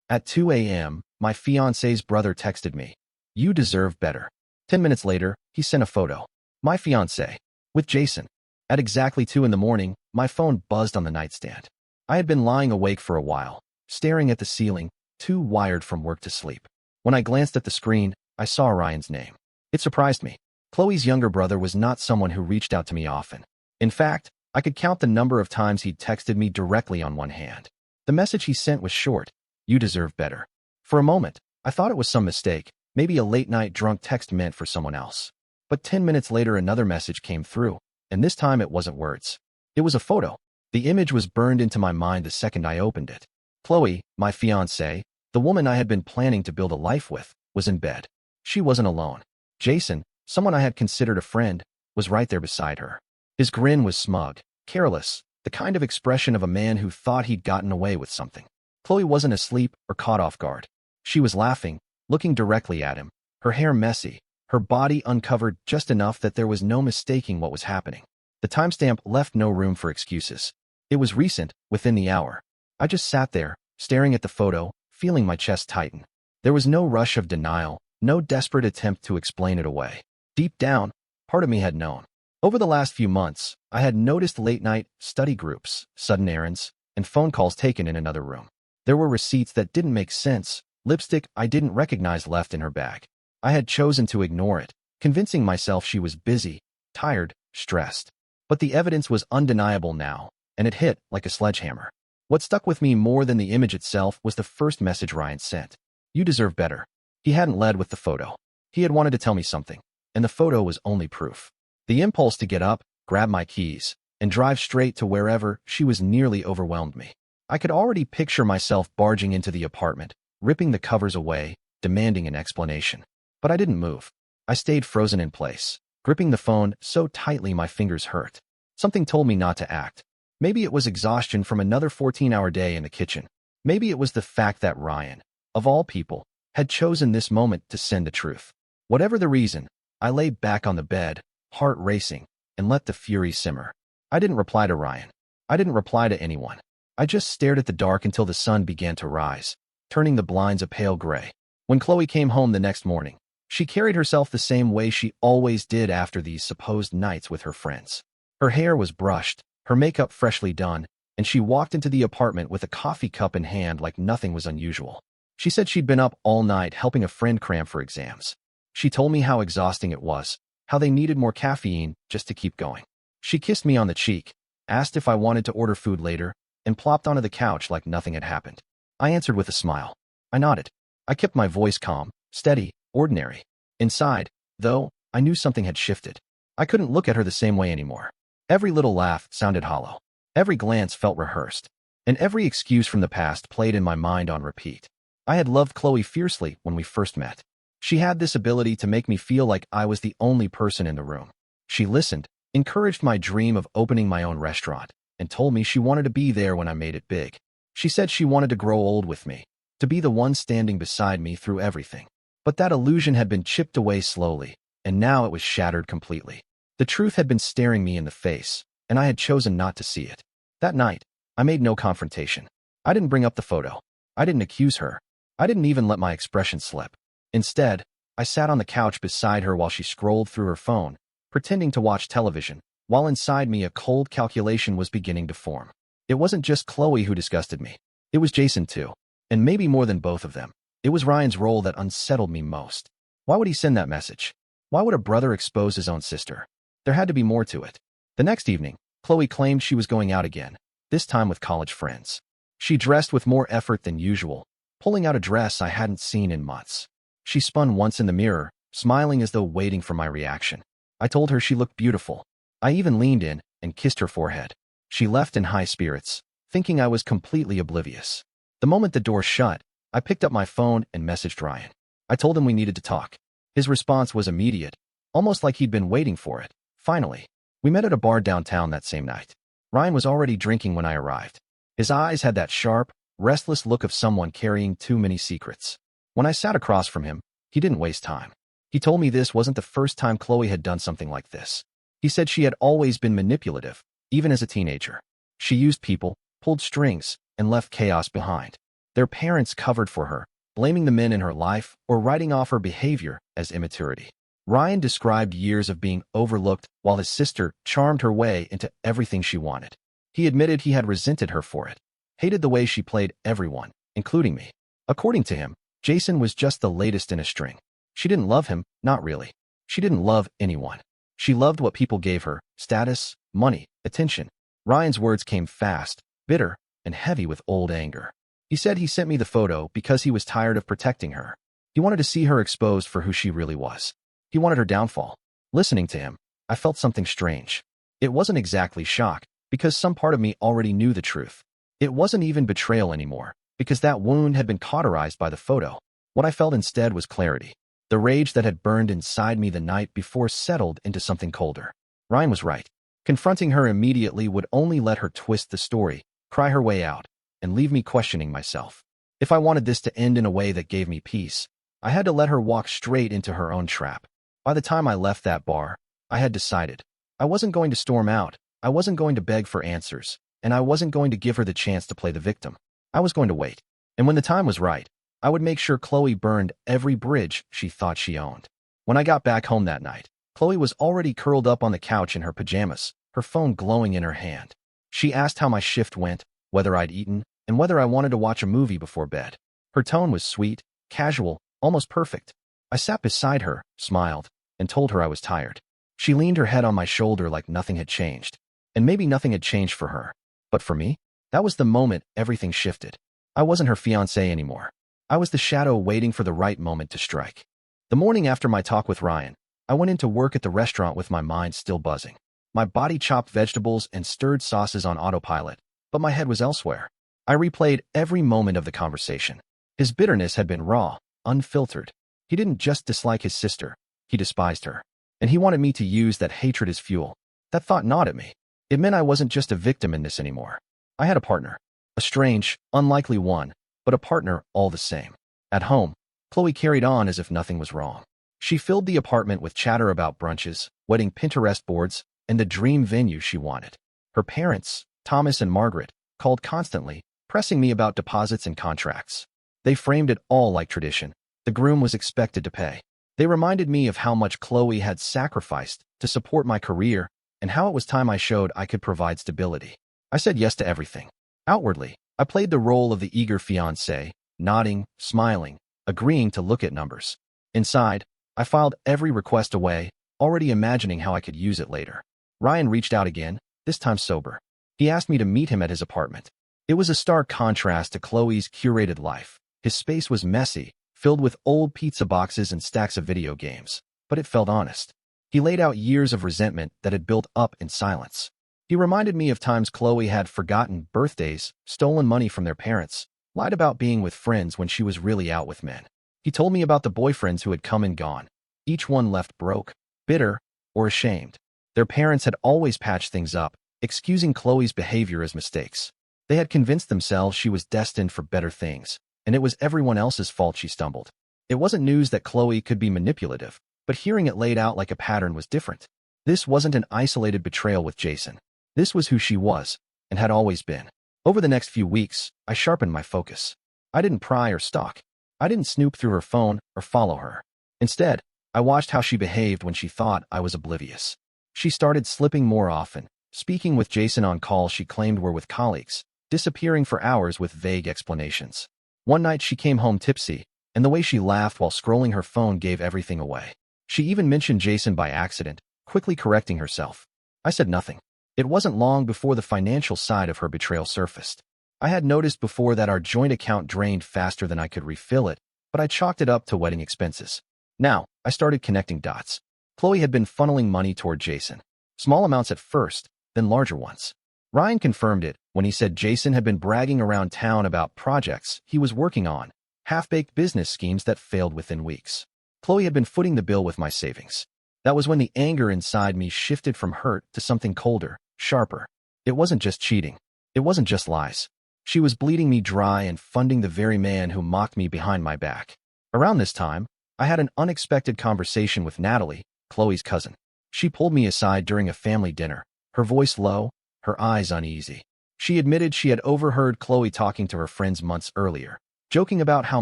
At 2 a.m., my fiancé's brother texted me, "You deserve better." 10 minutes later, he sent a photo. My fiancé, with Jason. At exactly 2 in the morning, my phone buzzed on the nightstand. I had been lying awake for a while, staring at the ceiling, too wired from work to sleep. When I glanced at the screen, I saw Ryan's name. It surprised me. Chloe's younger brother was not someone who reached out to me often. In fact, I could count the number of times he'd texted me directly on one hand. The message he sent was short: "You deserve better." For a moment, I thought it was some mistake, maybe a late-night drunk text meant for someone else. But 10 minutes later, another message came through, and this time it wasn't words. It was a photo. The image was burned into my mind the second I opened it. Chloe, my fiancée, the woman I had been planning to build a life with, was in bed. She wasn't alone. Jason, someone I had considered a friend, was right there beside her. His grin was smug, careless, the kind of expression of a man who thought he'd gotten away with something. Chloe wasn't asleep or caught off guard. She was laughing, looking directly at him, her hair messy, her body uncovered just enough that there was no mistaking what was happening. The timestamp left no room for excuses. It was recent, within the hour. I just sat there, staring at the photo, feeling my chest tighten. There was no rush of denial, no desperate attempt to explain it away. Deep down, part of me had known. Over the last few months, I had noticed late-night study groups, sudden errands, and phone calls taken in another room. There were receipts that didn't make sense, lipstick I didn't recognize left in her bag. I had chosen to ignore it, convincing myself she was busy, tired, stressed. But the evidence was undeniable now, and it hit like a sledgehammer. What stuck with me more than the image itself was the first message Ryan sent. "You deserve better." He hadn't led with the photo. He had wanted to tell me something, and the photo was only proof. The impulse to get up, grab my keys, and drive straight to wherever she was nearly overwhelmed me. I could already picture myself barging into the apartment, ripping the covers away, demanding an explanation. But I didn't move. I stayed frozen in place, gripping the phone so tightly my fingers hurt. Something told me not to act. Maybe it was exhaustion from another 14-hour day in the kitchen. Maybe it was the fact that Ryan, of all people, had chosen this moment to send the truth. Whatever the reason, I lay back on the bed, heart racing, and let the fury simmer. I didn't reply to Ryan. I didn't reply to anyone. I just stared at the dark until the sun began to rise, turning the blinds a pale gray. When Chloe came home the next morning, she carried herself the same way she always did after these supposed nights with her friends. Her hair was brushed, her makeup freshly done, and she walked into the apartment with a coffee cup in hand like nothing was unusual. She said she'd been up all night helping a friend cram for exams. She told me how exhausting it was, how they needed more caffeine just to keep going. She kissed me on the cheek, asked if I wanted to order food later, and plopped onto the couch like nothing had happened. I answered with a smile. I nodded. I kept my voice calm, steady, ordinary. Inside, though, I knew something had shifted. I couldn't look at her the same way anymore. Every little laugh sounded hollow. Every glance felt rehearsed. And every excuse from the past played in my mind on repeat. I had loved Chloe fiercely when we first met. She had this ability to make me feel like I was the only person in the room. She listened, encouraged my dream of opening my own restaurant, and told me she wanted to be there when I made it big. She said she wanted to grow old with me, to be the one standing beside me through everything. But that illusion had been chipped away slowly, and now it was shattered completely. The truth had been staring me in the face, and I had chosen not to see it. That night, I made no confrontation. I didn't bring up the photo. I didn't accuse her. I didn't even let my expression slip. Instead, I sat on the couch beside her while she scrolled through her phone, pretending to watch television, while inside me a cold calculation was beginning to form. It wasn't just Chloe who disgusted me. It was Jason too, and maybe more than both of them. It was Ryan's role that unsettled me most. Why would he send that message? Why would a brother expose his own sister? There had to be more to it. The next evening, Chloe claimed she was going out again, this time with college friends. She dressed with more effort than usual, pulling out a dress I hadn't seen in months. She spun once in the mirror, smiling as though waiting for my reaction. I told her she looked beautiful. I even leaned in and kissed her forehead. She left in high spirits, thinking I was completely oblivious. The moment the door shut, I picked up my phone and messaged Ryan. I told him we needed to talk. His response was immediate, almost like he'd been waiting for it. Finally, we met at a bar downtown that same night. Ryan was already drinking when I arrived. His eyes had that sharp, restless look of someone carrying too many secrets. When I sat across from him, he didn't waste time. He told me this wasn't the first time Chloe had done something like this. He said she had always been manipulative, even as a teenager. She used people, pulled strings, and left chaos behind. Their parents covered for her, blaming the men in her life or writing off her behavior as immaturity. Ryan described years of being overlooked while his sister charmed her way into everything she wanted. He admitted he had resented her for it, hated the way she played everyone, including me. According to him, Jason was just the latest in a string. She didn't love him, not really. She didn't love anyone. She loved what people gave her: status, money, attention. Ryan's words came fast, bitter, and heavy with old anger. He said he sent me the photo because he was tired of protecting her. He wanted to see her exposed for who she really was. He wanted her downfall. Listening to him, I felt something strange. It wasn't exactly shock, because some part of me already knew the truth. It wasn't even betrayal anymore, because that wound had been cauterized by the photo. What I felt instead was clarity. The rage that had burned inside me the night before settled into something colder. Ryan was right. Confronting her immediately would only let her twist the story, cry her way out, and leave me questioning myself. If I wanted this to end in a way that gave me peace, I had to let her walk straight into her own trap. By the time I left that bar, I had decided. I wasn't going to storm out, I wasn't going to beg for answers, and I wasn't going to give her the chance to play the victim. I was going to wait. And when the time was right, I would make sure Chloe burned every bridge she thought she owned. When I got back home that night, Chloe was already curled up on the couch in her pajamas, her phone glowing in her hand. She asked how my shift went, whether I'd eaten, and whether I wanted to watch a movie before bed. Her tone was sweet, casual, almost perfect. I sat beside her, smiled, and told her I was tired. She leaned her head on my shoulder like nothing had changed. And maybe nothing had changed for her. But for me, that was the moment everything shifted. I wasn't her fiancé anymore. I was the shadow waiting for the right moment to strike. The morning after my talk with Ryan, I went into work at the restaurant with my mind still buzzing. My body chopped vegetables and stirred sauces on autopilot, but my head was elsewhere. I replayed every moment of the conversation. His bitterness had been raw, unfiltered. He didn't just dislike his sister, he despised her. And he wanted me to use that hatred as fuel. That thought gnawed at me. It meant I wasn't just a victim in this anymore. I had a partner. A strange, unlikely one, but a partner all the same. At home, Chloe carried on as if nothing was wrong. She filled the apartment with chatter about brunches, wedding Pinterest boards, and the dream venue she wanted. Her parents, Thomas and Margaret, called constantly, pressing me about deposits and contracts. They framed it all like tradition. The groom was expected to pay. They reminded me of how much Chloe had sacrificed to support my career and how it was time I showed I could provide stability. I said yes to everything. Outwardly, I played the role of the eager fiancé, nodding, smiling, agreeing to look at numbers. Inside, I filed every request away, already imagining how I could use it later. Ryan reached out again, this time sober. He asked me to meet him at his apartment. It was a stark contrast to Chloe's curated life. His space was messy, filled with old pizza boxes and stacks of video games, but it felt honest. He laid out years of resentment that had built up in silence. He reminded me of times Chloe had forgotten birthdays, stolen money from their parents, lied about being with friends when she was really out with men. He told me about the boyfriends who had come and gone. Each one left broke, bitter, or ashamed. Their parents had always patched things up, excusing Chloe's behavior as mistakes. They had convinced themselves she was destined for better things, and it was everyone else's fault she stumbled. It wasn't news that Chloe could be manipulative, but hearing it laid out like a pattern was different. This wasn't an isolated betrayal with Jason. This was who she was, and had always been. Over the next few weeks, I sharpened my focus. I didn't pry or stalk. I didn't snoop through her phone or follow her. Instead, I watched how she behaved when she thought I was oblivious. She started slipping more often, speaking with Jason on calls she claimed were with colleagues, disappearing for hours with vague explanations. One night she came home tipsy, and the way she laughed while scrolling her phone gave everything away. She even mentioned Jason by accident, quickly correcting herself. I said nothing. It wasn't long before the financial side of her betrayal surfaced. I had noticed before that our joint account drained faster than I could refill it, but I chalked it up to wedding expenses. Now, I started connecting dots. Chloe had been funneling money toward Jason. Small amounts at first, then larger ones. Ryan confirmed it when he said Jason had been bragging around town about projects he was working on, half-baked business schemes that failed within weeks. Chloe had been footing the bill with my savings. That was when the anger inside me shifted from hurt to something colder, sharper. It wasn't just cheating. It wasn't just lies. She was bleeding me dry and funding the very man who mocked me behind my back. Around this time, I had an unexpected conversation with Natalie, Chloe's cousin. She pulled me aside during a family dinner, her voice low, her eyes uneasy. She admitted she had overheard Chloe talking to her friends months earlier, joking about how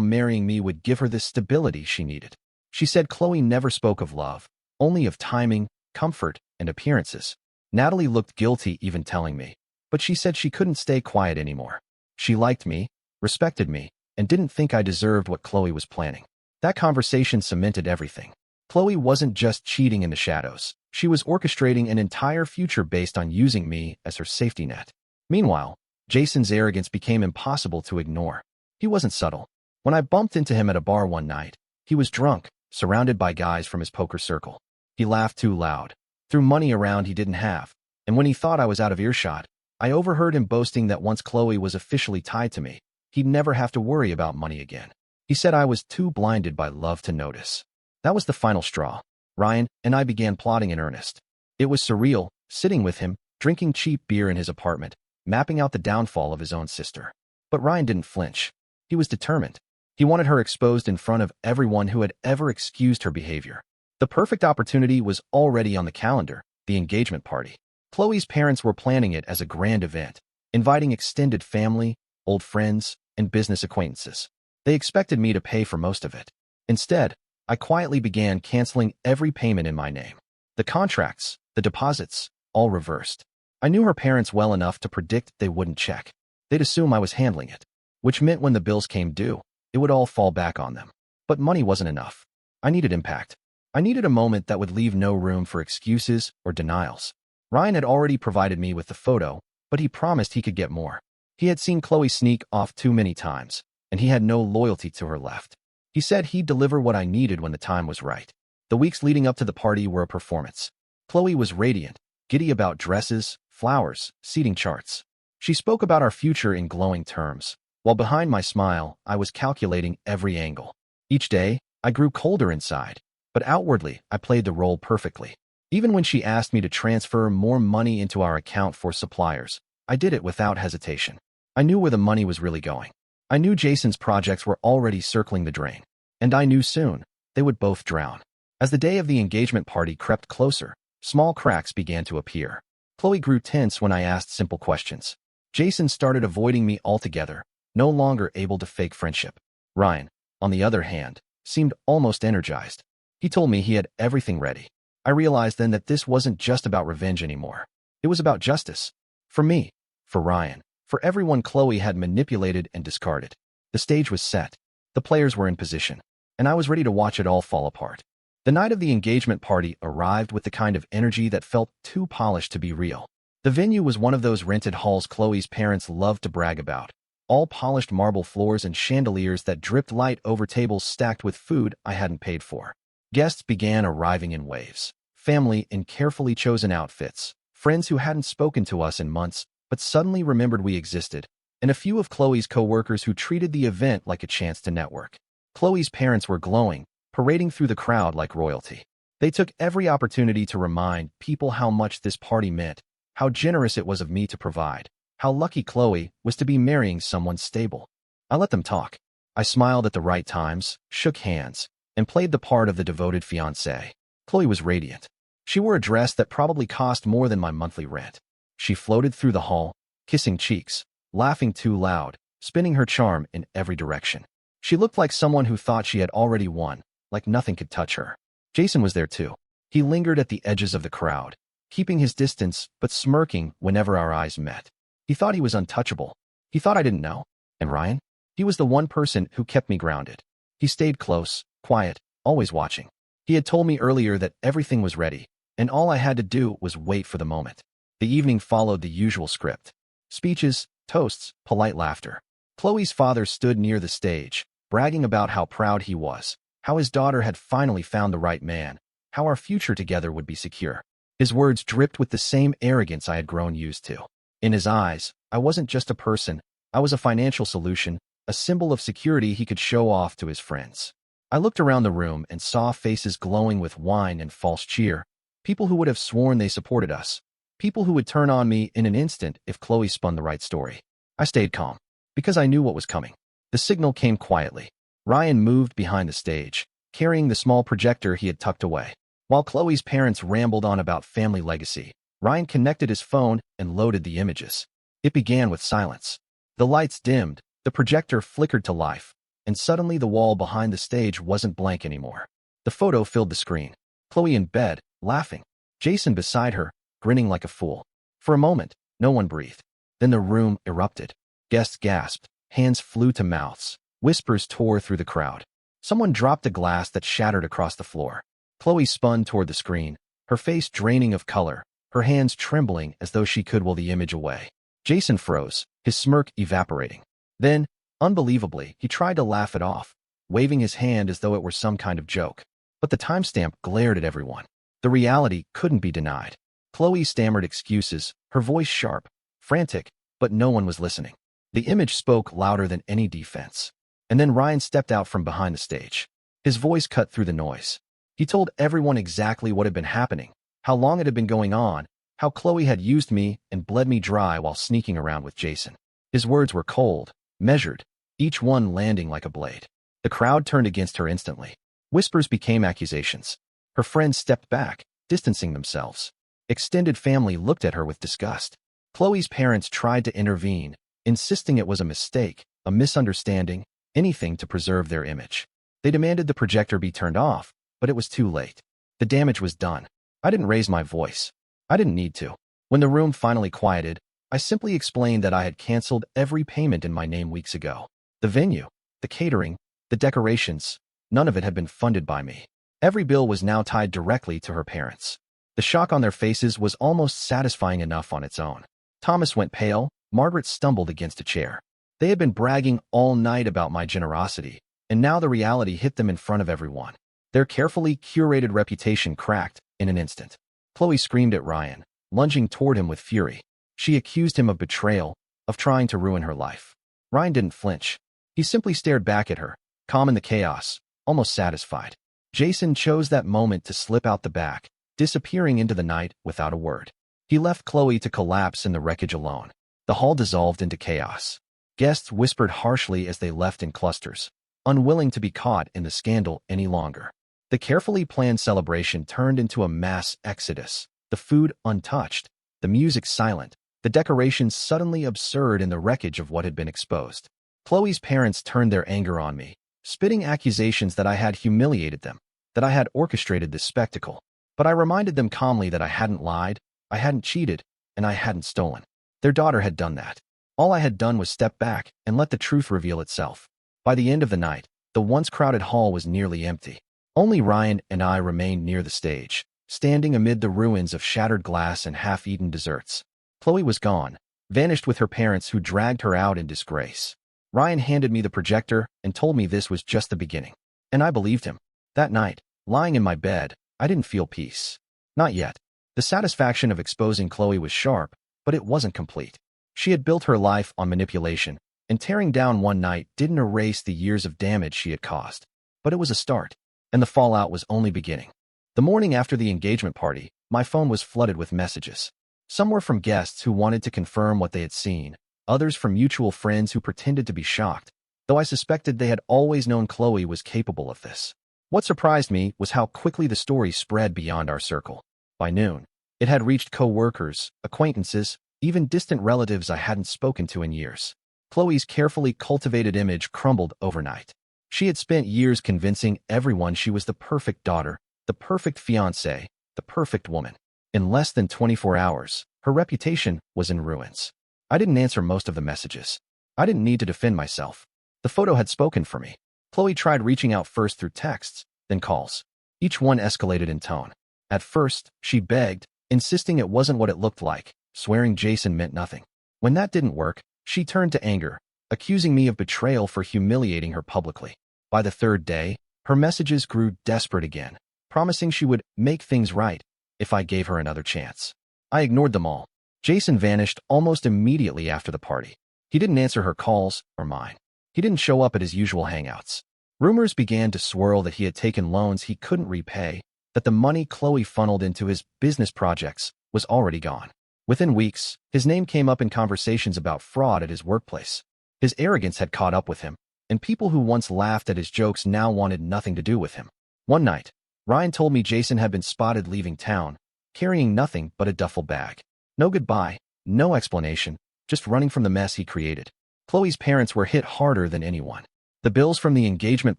marrying me would give her the stability she needed. She said Chloe never spoke of love, only of timing, comfort, and appearances. Natalie looked guilty even telling me, but she said she couldn't stay quiet anymore. She liked me, respected me, and didn't think I deserved what Chloe was planning. That conversation cemented everything. Chloe wasn't just cheating in the shadows. She was orchestrating an entire future based on using me as her safety net. Meanwhile, Jason's arrogance became impossible to ignore. He wasn't subtle. When I bumped into him at a bar one night, he was drunk, surrounded by guys from his poker circle. He laughed too loud, threw money around he didn't have, and when he thought I was out of earshot, I overheard him boasting that once Chloe was officially tied to me, he'd never have to worry about money again. He said I was too blinded by love to notice. That was the final straw. Ryan and I began plotting in earnest. It was surreal, sitting with him, drinking cheap beer in his apartment, mapping out the downfall of his own sister. But Ryan didn't flinch. He was determined. He wanted her exposed in front of everyone who had ever excused her behavior. The perfect opportunity was already on the calendar, the engagement party. Chloe's parents were planning it as a grand event, inviting extended family, old friends, and business acquaintances. They expected me to pay for most of it. Instead, I quietly began canceling every payment in my name. The contracts, the deposits, all reversed. I knew her parents well enough to predict they wouldn't check. They'd assume I was handling it, which meant when the bills came due, it would all fall back on them. But money wasn't enough. I needed impact. I needed a moment that would leave no room for excuses or denials. Ryan had already provided me with the photo, but he promised he could get more. He had seen Chloe sneak off too many times, and he had no loyalty to her left. He said he'd deliver what I needed when the time was right. The weeks leading up to the party were a performance. Chloe was radiant, giddy about dresses, flowers, seating charts. She spoke about our future in glowing terms, while behind my smile, I was calculating every angle. Each day, I grew colder inside, but outwardly, I played the role perfectly. Even when she asked me to transfer more money into our account for suppliers, I did it without hesitation. I knew where the money was really going. I knew Jason's projects were already circling the drain, and I knew soon they would both drown. As the day of the engagement party crept closer, small cracks began to appear. Chloe grew tense when I asked simple questions. Jason started avoiding me altogether, no longer able to fake friendship. Ryan, on the other hand, seemed almost energized. He told me he had everything ready. I realized then that this wasn't just about revenge anymore. It was about justice. For me, for Ryan, for everyone Chloe had manipulated and discarded. The stage was set. The players were in position, and I was ready to watch it all fall apart. The night of the engagement party arrived with the kind of energy that felt too polished to be real. The venue was one of those rented halls Chloe's parents loved to brag about. All polished marble floors and chandeliers that dripped light over tables stacked with food I hadn't paid for. Guests began arriving in waves. Family in carefully chosen outfits, friends who hadn't spoken to us in months, but suddenly remembered we existed, and a few of Chloe's co-workers who treated the event like a chance to network. Chloe's parents were glowing, parading through the crowd like royalty. They took every opportunity to remind people how much this party meant, how generous it was of me to provide, how lucky Chloe was to be marrying someone stable. I let them talk. I smiled at the right times, shook hands, and played the part of the devoted fiancée. Chloe was radiant. She wore a dress that probably cost more than my monthly rent. She floated through the hall, kissing cheeks, laughing too loud, spinning her charm in every direction. She looked like someone who thought she had already won, like nothing could touch her. Jason was there too. He lingered at the edges of the crowd, keeping his distance but smirking whenever our eyes met. He thought he was untouchable. He thought I didn't know. And Ryan? He was the one person who kept me grounded. He stayed close, quiet, always watching. He had told me earlier that everything was ready, and all I had to do was wait for the moment. The evening followed the usual script. Speeches, toasts, polite laughter. Chloe's father stood near the stage, bragging about how proud he was, how his daughter had finally found the right man, how our future together would be secure. His words dripped with the same arrogance I had grown used to. In his eyes, I wasn't just a person, I was a financial solution, a symbol of security he could show off to his friends. I looked around the room and saw faces glowing with wine and false cheer, people who would have sworn they supported us, people who would turn on me in an instant if Chloe spun the right story. I stayed calm, because I knew what was coming. The signal came quietly. Ryan moved behind the stage, carrying the small projector he had tucked away. While Chloe's parents rambled on about family legacy, Ryan connected his phone and loaded the images. It began with silence. The lights dimmed, the projector flickered to life, and suddenly the wall behind the stage wasn't blank anymore. The photo filled the screen. Chloe in bed, laughing. Jason beside her, grinning like a fool. For a moment, no one breathed. Then the room erupted. Guests gasped. Hands flew to mouths. Whispers tore through the crowd. Someone dropped a glass that shattered across the floor. Chloe spun toward the screen, her face draining of color, her hands trembling as though she could will the image away. Jason froze, his smirk evaporating. Then, unbelievably, he tried to laugh it off, waving his hand as though it were some kind of joke. But the timestamp glared at everyone. The reality couldn't be denied. Chloe stammered excuses, her voice sharp, frantic, but no one was listening. The image spoke louder than any defense. And then Ryan stepped out from behind the stage. His voice cut through the noise. He told everyone exactly what had been happening, how long it had been going on, how Chloe had used me and bled me dry while sneaking around with Jason. His words were cold, measured, each one landing like a blade. The crowd turned against her instantly. Whispers became accusations. Her friends stepped back, distancing themselves. Extended family looked at her with disgust. Chloe's parents tried to intervene, insisting it was a mistake, a misunderstanding, anything to preserve their image. They demanded the projector be turned off, but it was too late. The damage was done. I didn't raise my voice. I didn't need to. When the room finally quieted, I simply explained that I had canceled every payment in my name weeks ago. The venue, the catering, the decorations, none of it had been funded by me. Every bill was now tied directly to her parents. The shock on their faces was almost satisfying enough on its own. Thomas went pale, Margaret stumbled against a chair. They had been bragging all night about my generosity, and now the reality hit them in front of everyone. Their carefully curated reputation cracked in an instant. Chloe screamed at Ryan, lunging toward him with fury. She accused him of betrayal, of trying to ruin her life. Ryan didn't flinch. He simply stared back at her, calm in the chaos, almost satisfied. Jason chose that moment to slip out the back, disappearing into the night without a word. He left Chloe to collapse in the wreckage alone. The hall dissolved into chaos. Guests whispered harshly as they left in clusters, unwilling to be caught in the scandal any longer. The carefully planned celebration turned into a mass exodus, the food untouched, the music silent, the decorations suddenly absurd in the wreckage of what had been exposed. Chloe's parents turned their anger on me, spitting accusations that I had humiliated them, that I had orchestrated this spectacle. But I reminded them calmly that I hadn't lied, I hadn't cheated, and I hadn't stolen. Their daughter had done that. All I had done was step back and let the truth reveal itself. By the end of the night, the once crowded hall was nearly empty. Only Ryan and I remained near the stage, standing amid the ruins of shattered glass and half-eaten desserts. Chloe was gone, vanished with her parents who dragged her out in disgrace. Ryan handed me the projector and told me this was just the beginning. And I believed him. That night, lying in my bed, I didn't feel peace. Not yet. The satisfaction of exposing Chloe was sharp, but it wasn't complete. She had built her life on manipulation, and tearing down one night didn't erase the years of damage she had caused. But it was a start, and the fallout was only beginning. The morning after the engagement party, my phone was flooded with messages. Some were from guests who wanted to confirm what they had seen, others from mutual friends who pretended to be shocked, though I suspected they had always known Chloe was capable of this. What surprised me was how quickly the story spread beyond our circle. By noon, it had reached co-workers, acquaintances, even distant relatives I hadn't spoken to in years. Chloe's carefully cultivated image crumbled overnight. She had spent years convincing everyone she was the perfect daughter, the perfect fiancée, the perfect woman. In less than 24 hours, her reputation was in ruins. I didn't answer most of the messages. I didn't need to defend myself. The photo had spoken for me. Chloe tried reaching out first through texts, then calls. Each one escalated in tone. At first, she begged, insisting it wasn't what it looked like, swearing Jason meant nothing. When that didn't work, she turned to anger, accusing me of betrayal for humiliating her publicly. By the third day, her messages grew desperate again, promising she would make things right if I gave her another chance. I ignored them all. Jason vanished almost immediately after the party. He didn't answer her calls or mine. He didn't show up at his usual hangouts. Rumors began to swirl that he had taken loans he couldn't repay, that the money Chloe funneled into his business projects was already gone. Within weeks, his name came up in conversations about fraud at his workplace. His arrogance had caught up with him, and people who once laughed at his jokes now wanted nothing to do with him. One night, Ryan told me Jason had been spotted leaving town, carrying nothing but a duffel bag. No goodbye, no explanation, just running from the mess he created. Chloe's parents were hit harder than anyone. The bills from the engagement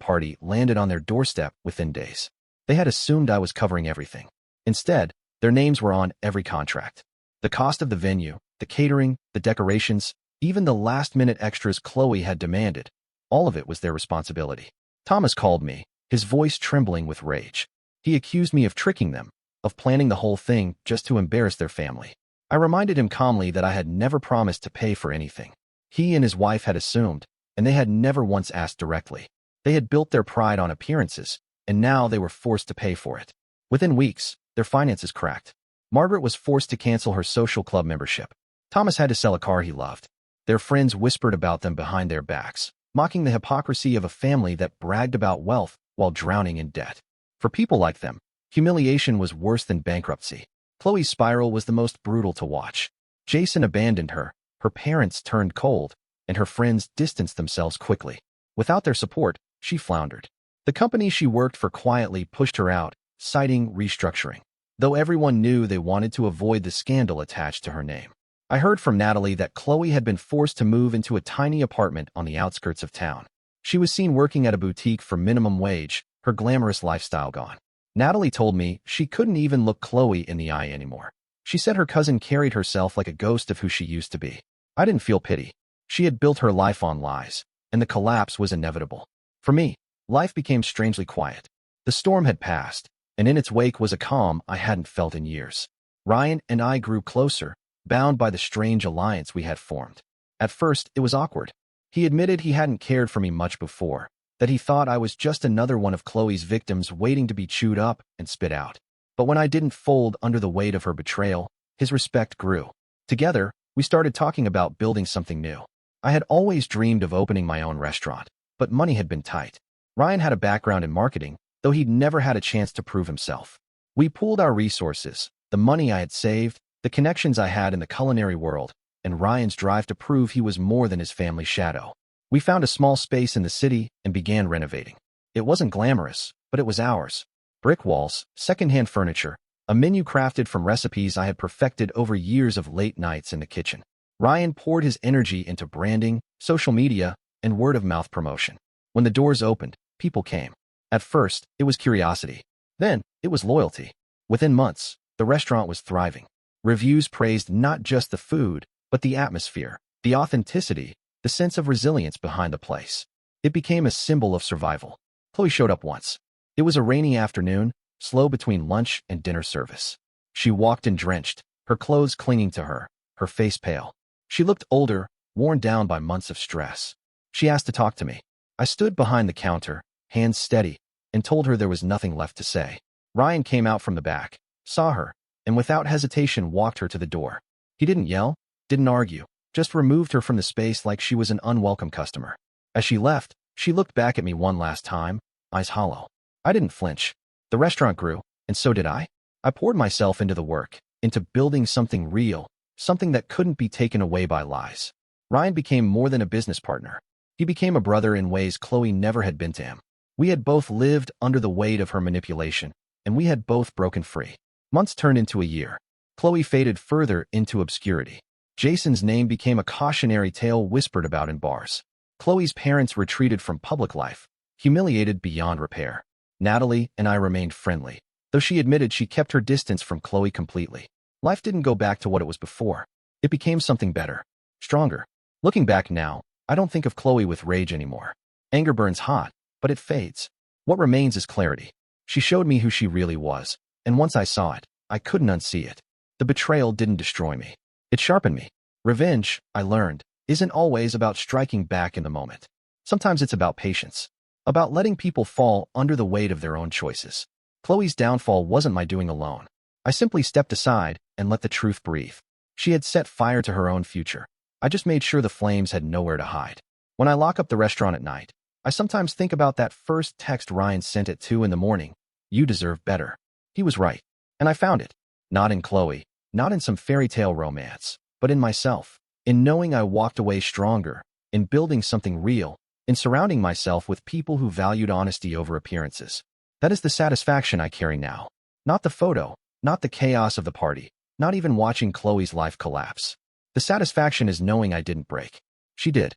party landed on their doorstep within days. They had assumed I was covering everything. Instead, their names were on every contract. The cost of the venue, the catering, the decorations, even the last-minute extras Chloe had demanded, all of it was their responsibility. Thomas called me, his voice trembling with rage. He accused me of tricking them, of planning the whole thing just to embarrass their family. I reminded him calmly that I had never promised to pay for anything. He and his wife had assumed, and they had never once asked directly. They had built their pride on appearances, and now they were forced to pay for it. Within weeks, their finances cracked. Margaret was forced to cancel her social club membership. Thomas had to sell a car he loved. Their friends whispered about them behind their backs, mocking the hypocrisy of a family that bragged about wealth while drowning in debt. For people like them, humiliation was worse than bankruptcy. Chloe's spiral was the most brutal to watch. Jason abandoned her, her parents turned cold, and her friends distanced themselves quickly. Without their support, she floundered. The company she worked for quietly pushed her out, citing restructuring, though everyone knew they wanted to avoid the scandal attached to her name. I heard from Natalie that Chloe had been forced to move into a tiny apartment on the outskirts of town. She was seen working at a boutique for minimum wage, her glamorous lifestyle gone. Natalie told me she couldn't even look Chloe in the eye anymore. She said her cousin carried herself like a ghost of who she used to be. I didn't feel pity. She had built her life on lies, and the collapse was inevitable. For me, life became strangely quiet. The storm had passed, and in its wake was a calm I hadn't felt in years. Ryan and I grew closer, bound by the strange alliance we had formed. At first, it was awkward. He admitted he hadn't cared for me much before, that he thought I was just another one of Chloe's victims waiting to be chewed up and spit out. But when I didn't fold under the weight of her betrayal, his respect grew. Together, we started talking about building something new. I had always dreamed of opening my own restaurant, but money had been tight. Ryan had a background in marketing, though he'd never had a chance to prove himself. We pooled our resources, the money I had saved, the connections I had in the culinary world, and Ryan's drive to prove he was more than his family's shadow. We found a small space in the city and began renovating. It wasn't glamorous, but it was ours. Brick walls, secondhand furniture, a menu crafted from recipes I had perfected over years of late nights in the kitchen. Ryan poured his energy into branding, social media, and word-of-mouth promotion. When the doors opened, people came. At first, it was curiosity. Then, it was loyalty. Within months, the restaurant was thriving. Reviews praised not just the food, but the atmosphere, the authenticity, the sense of resilience behind the place. It became a symbol of survival. Chloe showed up once. It was a rainy afternoon, slow between lunch and dinner service. She walked in drenched, her clothes clinging to her, her face pale. She looked older, worn down by months of stress. She asked to talk to me. I stood behind the counter, hands steady, and told her there was nothing left to say. Ryan came out from the back, saw her, and without hesitation walked her to the door. He didn't yell, didn't argue, just removed her from the space like she was an unwelcome customer. As she left, she looked back at me one last time, eyes hollow. I didn't flinch. The restaurant grew, and so did I. I poured myself into the work, into building something real, something that couldn't be taken away by lies. Ryan became more than a business partner. He became a brother in ways Chloe never had been to him. We had both lived under the weight of her manipulation, and we had both broken free. Months turned into a year. Chloe faded further into obscurity. Jason's name became a cautionary tale whispered about in bars. Chloe's parents retreated from public life, humiliated beyond repair. Natalie and I remained friendly, though she admitted she kept her distance from Chloe completely. Life didn't go back to what it was before. It became something better, stronger. Looking back now, I don't think of Chloe with rage anymore. Anger burns hot, but it fades. What remains is clarity. She showed me who she really was, and once I saw it, I couldn't unsee it. The betrayal didn't destroy me. It sharpened me. Revenge, I learned, isn't always about striking back in the moment. Sometimes it's about patience, about letting people fall under the weight of their own choices. Chloe's downfall wasn't my doing alone. I simply stepped aside and let the truth breathe. She had set fire to her own future. I just made sure the flames had nowhere to hide. When I lock up the restaurant at night, I sometimes think about that first text Ryan sent at 2 in the morning. You deserve better. He was right. And I found it. Not in Chloe, not in some fairy tale romance, but in myself, in knowing I walked away stronger, in building something real, in surrounding myself with people who valued honesty over appearances. That is the satisfaction I carry now. Not the photo, not the chaos of the party, not even watching Chloe's life collapse. The satisfaction is knowing I didn't break. She did.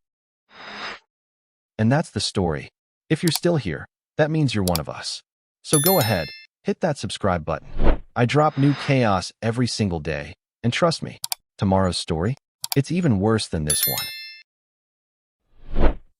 And that's the story. If you're still here, that means you're one of us. So go ahead, hit that subscribe button. I drop new chaos every single day, and trust me, tomorrow's story, it's even worse than this one.